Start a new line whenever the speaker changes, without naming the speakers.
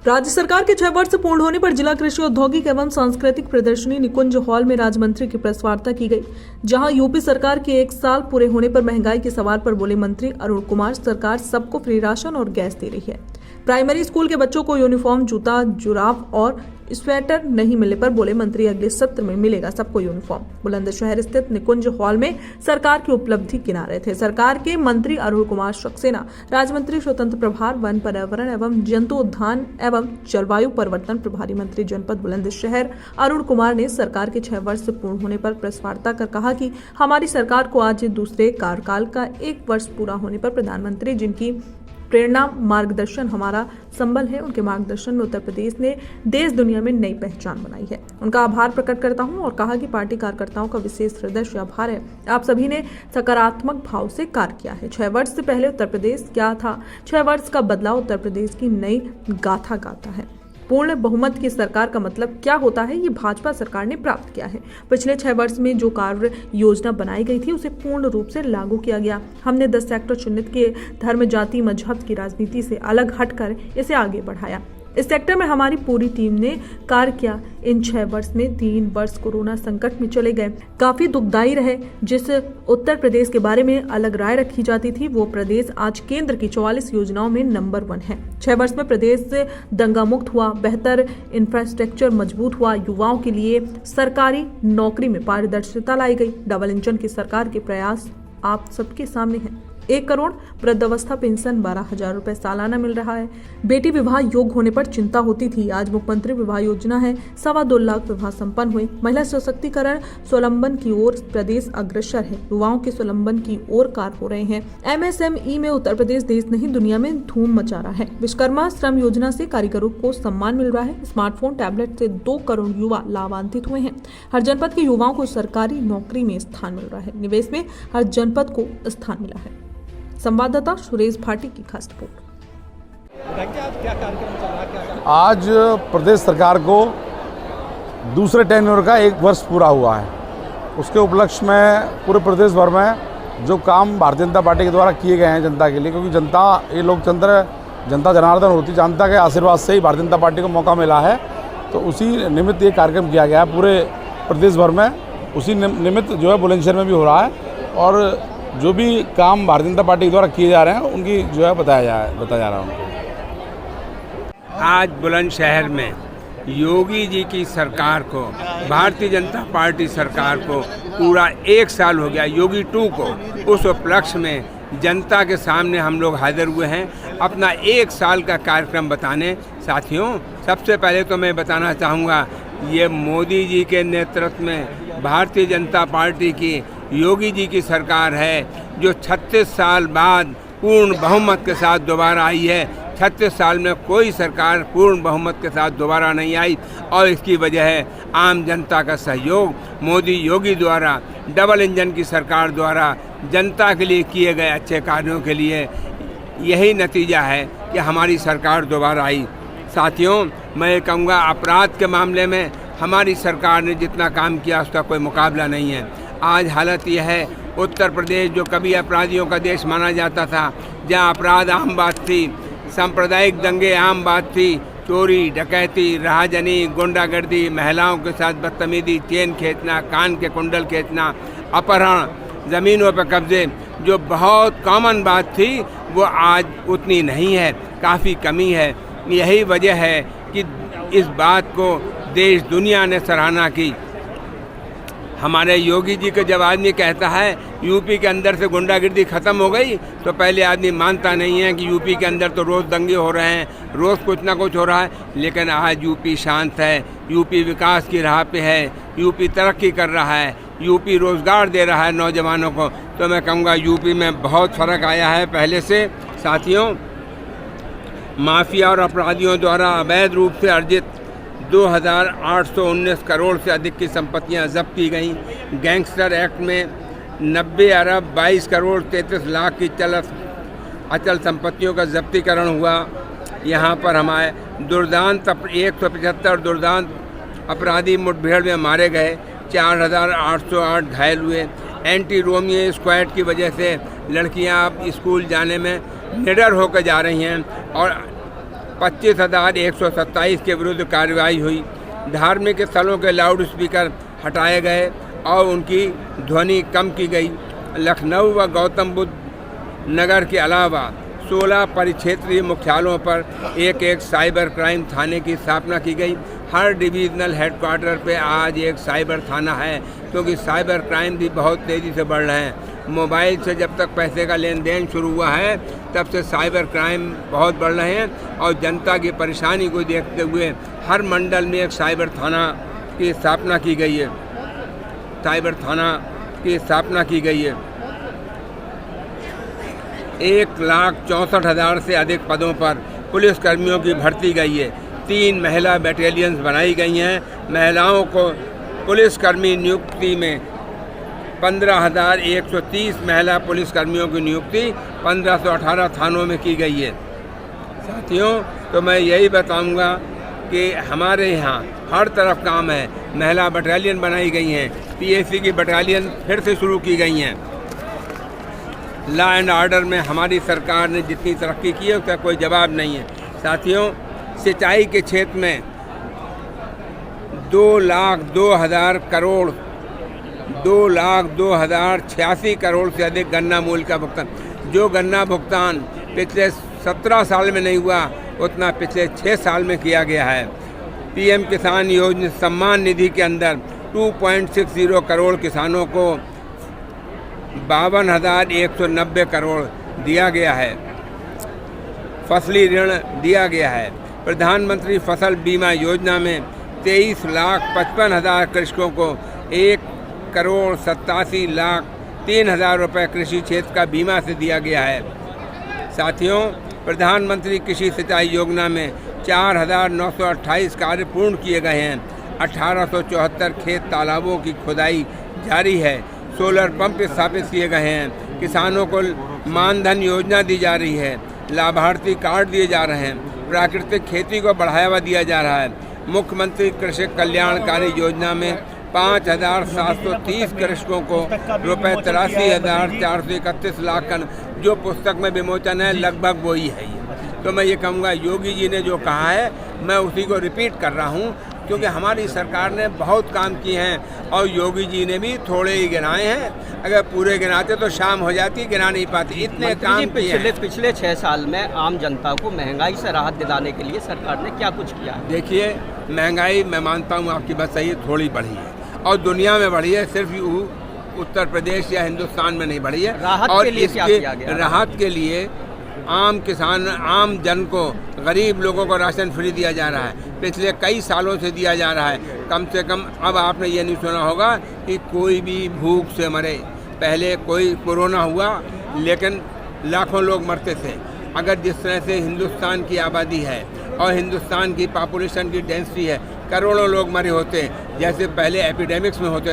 राज्य सरकार के 6 वर्ष पूर्ण होने पर जिला कृषि औद्योगिक एवं सांस्कृतिक प्रदर्शनी निकुंज हॉल में राज्य मंत्री की प्रेस वार्ता की गई, जहां यूपी सरकार के 1 साल पूरे होने पर महंगाई के सवाल पर बोले मंत्री अरुण कुमार, सरकार सबको फ्री राशन और गैस दे रही है। प्राइमरी स्कूल के बच्चों को यूनिफॉर्म, जूता, जुराब और स्वेटर नहीं मिलने पर बोले मंत्री अगले सत्र में मिलेगा सबको यूनिफॉर्म। बुलंदशहर स्थित निकुंज हॉल में सरकार की उपलब्धि गिना रहे थे सरकार के मंत्री अरुण कुमार सक्सेना, राज्य मंत्री स्वतंत्र प्रभार, वन, पर्यावरण एवं जंतु उद्यान एवं जलवायु परिवर्तन प्रभारी मंत्री जनपद बुलंदशहर अरुण कुमार ने सरकार के 6 वर्ष पूर्ण होने पर प्रेस वार्ता कर कहा कि हमारी सरकार को आज दूसरे कार्यकाल का 1 वर्ष पूरा होने पर प्रधानमंत्री जिनकी प्रेरणा, मार्गदर्शन हमारा संबल है, उनके मार्गदर्शन में उत्तर प्रदेश ने देश दुनिया में नई पहचान बनाई है। उनका आभार प्रकट करता हूं और कहा कि पार्टी कार्यकर्ताओं का विशेष हृदय से आभार है। आप सभी ने सकारात्मक भाव से कार्य किया है। 6 वर्ष से पहले उत्तर प्रदेश क्या था, 6 वर्ष का बदलाव उत्तर प्रदेश की नई गाथा गाता है। पूर्ण बहुमत की सरकार का मतलब क्या होता है, ये भाजपा सरकार ने प्राप्त किया है। पिछले 6 वर्ष में जो कार्य योजना बनाई गई थी उसे पूर्ण रूप से लागू किया गया। हमने 10 सेक्टर चिन्हित किए, धर्म, जाति, मजहब की राजनीति से अलग हटकर इसे आगे बढ़ाया। इस सेक्टर में हमारी पूरी टीम ने कार्य किया। इन 6 वर्ष में 3 वर्ष कोरोना संकट में चले गए, काफी दुखदायी रहे। जिस उत्तर प्रदेश के बारे में अलग राय रखी जाती थी, वो प्रदेश आज केंद्र की 44 योजनाओं में नंबर 1 है। 6 वर्ष में प्रदेश दंगा मुक्त हुआ, बेहतर इंफ्रास्ट्रक्चर मजबूत हुआ, युवाओं के लिए सरकारी नौकरी में पारदर्शिता लाई गई। डबल इंजन की सरकार के प्रयास आप सबके सामने हैं। 1 करोड़ वृद्धावस्था पेंशन, 12,000 रुपए सालाना मिल रहा है। बेटी विवाह योग्य होने पर चिंता होती थी, आज मुख्यमंत्री विवाह योजना है। 2.25 लाख विवाह संपन्न हुए। महिला सशक्तिकरण, स्वावलंबन की ओर प्रदेश अग्रसर है। युवाओं के स्वावलंबन की ओर कार्य हो रहे हैं। MSME में उत्तर प्रदेश देश नहीं दुनिया में धूम मचा रहा है। विश्वकर्मा श्रम योजना से कारीगरों को सम्मान मिल रहा है। स्मार्टफोन, टैबलेट से 2 करोड़ युवा लाभान्वित हुए हैं। हर जनपद के युवाओं को सरकारी नौकरी में स्थान मिल रहा है। निवेश में हर जनपद को स्थान मिला है। संवाददाता सुरेश भाटी की खास रिपोर्ट।
आज प्रदेश सरकार को दूसरे टेन्योर का 1 वर्ष पूरा हुआ है। उसके उपलक्ष्य में पूरे प्रदेश भर में जो काम भारतीय जनता पार्टी के द्वारा किए गए हैं जनता के लिए, क्योंकि जनता, ये लोकतंत्र, जनता जनार्दन होती, जनता के आशीर्वाद से ही भारतीय जनता पार्टी को मौका मिला है। तो उसी निमित्त ये कार्यक्रम किया गया है पूरे प्रदेश भर में। उसी निमित्त जो है बुलंदशहर में भी हो रहा है और जो भी काम भारतीय जनता पार्टी के द्वारा किए जा रहे हैं उनकी जो है बताया जा रहा है।
आज बुलंदशहर में योगी जी की सरकार को, भारतीय जनता पार्टी सरकार को पूरा 1 साल हो गया, योगी 2 को। उस उपलक्ष्य में जनता के सामने हम लोग हाजिर हुए हैं अपना 1 साल का कार्यक्रम बताने। साथियों, सबसे पहले तो मैं बताना चाहूँगा, ये मोदी जी के नेतृत्व में भारतीय जनता पार्टी की, योगी जी की सरकार है, जो 36 साल बाद पूर्ण बहुमत के साथ दोबारा आई है। 36 साल में कोई सरकार पूर्ण बहुमत के साथ दोबारा नहीं आई और इसकी वजह है आम जनता का सहयोग। मोदी योगी द्वारा, डबल इंजन की सरकार द्वारा जनता के लिए किए गए अच्छे कार्यों के लिए यही नतीजा है कि हमारी सरकार दोबारा आई। साथियों, मैं कहूँगा अपराध के मामले में हमारी सरकार ने जितना काम किया उसका कोई मुकाबला नहीं है। आज हालत यह है, उत्तर प्रदेश जो कभी अपराधियों का देश माना जाता था, जहाँ अपराध आम बात थी, सांप्रदायिक दंगे आम बात थी, चोरी, डकैती, राहजनी, गुंडागर्दी, महिलाओं के साथ बदतमीजी, चेन खींचना, कान के कुंडल खींचना, अपहरण, ज़मीनों पर कब्जे, जो बहुत कॉमन बात थी वो आज उतनी नहीं है, काफ़ी कमी है। यही वजह है कि इस बात को देश दुनिया ने सराहना की। हमारे योगी जी को जब आदमी कहता है यूपी के अंदर से गुंडागिर्दी ख़त्म हो गई, तो पहले आदमी मानता नहीं है कि यूपी के अंदर तो रोज़ दंगे हो रहे हैं, रोज़ कुछ ना कुछ हो रहा है। लेकिन आज यूपी शांत है, यूपी विकास की राह पे है, यूपी तरक्की कर रहा है, यूपी रोज़गार दे रहा है नौजवानों को। तो मैं कहूँगा यूपी में बहुत फ़र्क आया है पहले से। साथियों, माफिया और अपराधियों द्वारा अवैध रूप से अर्जित 2,819 करोड़ से अधिक की संपत्तियां जब्त की गईं। गैंगस्टर एक्ट में 90 अरब 22 करोड़ 33 लाख की अचल संपत्तियों का जब्तीकरण हुआ। यहां पर हमारे 175 दुर्दांत अपराधी मुठभेड़ में मारे गए, 4,808 घायल हुए। एंटी रोमियो स्क्वाड की वजह से लड़कियां अब स्कूल जाने में निडर होकर जा रही हैं और 25,127 के विरुद्ध कार्रवाई हुई। धार्मिक स्थलों के लाउड स्पीकर हटाए गए और उनकी ध्वनि कम की गई। लखनऊ व गौतम बुद्ध नगर के अलावा 16 परिक्षेत्रीय मुख्यालयों पर एक साइबर क्राइम थाने की स्थापना की गई। हर डिविजनल हेडक्वार्टर पे आज एक साइबर थाना है, क्योंकि साइबर क्राइम भी बहुत तेज़ी से बढ़ रहे हैं। मोबाइल से जब तक पैसे का लेन देन शुरू हुआ है तब से साइबर क्राइम बहुत बढ़ रहे हैं और जनता की परेशानी को देखते हुए हर मंडल में एक साइबर थाना की स्थापना की गई है। साइबर थाना की स्थापना की गई है। 1,64,000 से अधिक पदों पर पुलिस कर्मियों की भर्ती गई है। 3 महिला बटालियंस बनाई गई हैं। महिलाओं को पुलिसकर्मी नियुक्ति में 15,130 महिला पुलिसकर्मियों की नियुक्ति 1,518 थानों में की गई है। साथियों, तो मैं यही बताऊंगा कि हमारे यहाँ हर तरफ काम है। महिला बटालियन बनाई गई हैं, पीएसी की बटालियन फिर से शुरू की गई हैं। लॉ एंड ऑर्डर में हमारी सरकार ने जितनी तरक्की की है उसका कोई जवाब नहीं है। साथियों, सिंचाई के क्षेत्र में 2,02,000 करोड़ 2,02,086 करोड़ से अधिक गन्ना मूल्य का भुगतान। जो गन्ना भुगतान पिछले 17 साल में नहीं हुआ उतना पिछले 6 साल में किया गया है। पीएम किसान योजना सम्मान निधि के अंदर 2.60 करोड़ किसानों को 52,190 करोड़ दिया गया है। फसली ऋण दिया गया है। प्रधानमंत्री फसल बीमा योजना में 23,55,000 कृषकों को 1,87,03,000 रुपये कृषि क्षेत्र का बीमा से दिया गया है। साथियों, प्रधानमंत्री कृषि सिंचाई योजना में 4,928 कार्य पूर्ण किए गए हैं। 1,874 खेत तालाबों की खुदाई जारी है। सोलर पंप स्थापित किए गए हैं। किसानों को मानधन योजना दी जा रही है। लाभार्थी कार्ड दिए जा रहे हैं। प्राकृतिक खेती को बढ़ावा दिया जा रहा है। मुख्यमंत्री कृषक कल्याणकारी योजना में 5,730 कृषकों को रुपये 83,431 लाख का, जो पुस्तक में विमोचन है लगभग वही है। तो मैं ये कहूँगा, योगी जी ने जो कहा है मैं उसी को रिपीट कर रहा हूँ, क्योंकि हमारी सरकार ने बहुत काम किए हैं और योगी जी ने भी थोड़े ही गिनाए हैं। अगर पूरे गिनाते तो शाम हो जाती, गिना नहीं पाती। इतने काम किए हैं।
पिछले 6 साल में आम जनता को महंगाई से राहत दिलाने के लिए सरकार ने क्या कुछ किया?
देखिए, महंगाई मैं मानता हूँ आपकी बात सही है, थोड़ी बढ़ी है और दुनिया में बढ़ी है, सिर्फ उत्तर प्रदेश या हिंदुस्तान में नहीं बढ़ी है।
राहत
और
के लिए क्या किया गया?
राहत के लिए आम किसान, आम जन को, गरीब लोगों को राशन फ्री दिया जा रहा है। पिछले कई सालों से दिया जा रहा है। कम से कम अब आपने ये नहीं सुना होगा कि कोई भी भूख से मरे। पहले कोई कोरोना हुआ लेकिन लाखों लोग मरते थे। अगर जिस तरह से हिंदुस्तान की आबादी है और हिंदुस्तान की पॉपुलेशन की डेंसिटी है, करोड़ों लोग मरे होते जैसे पहले एपिडेमिक्स में होते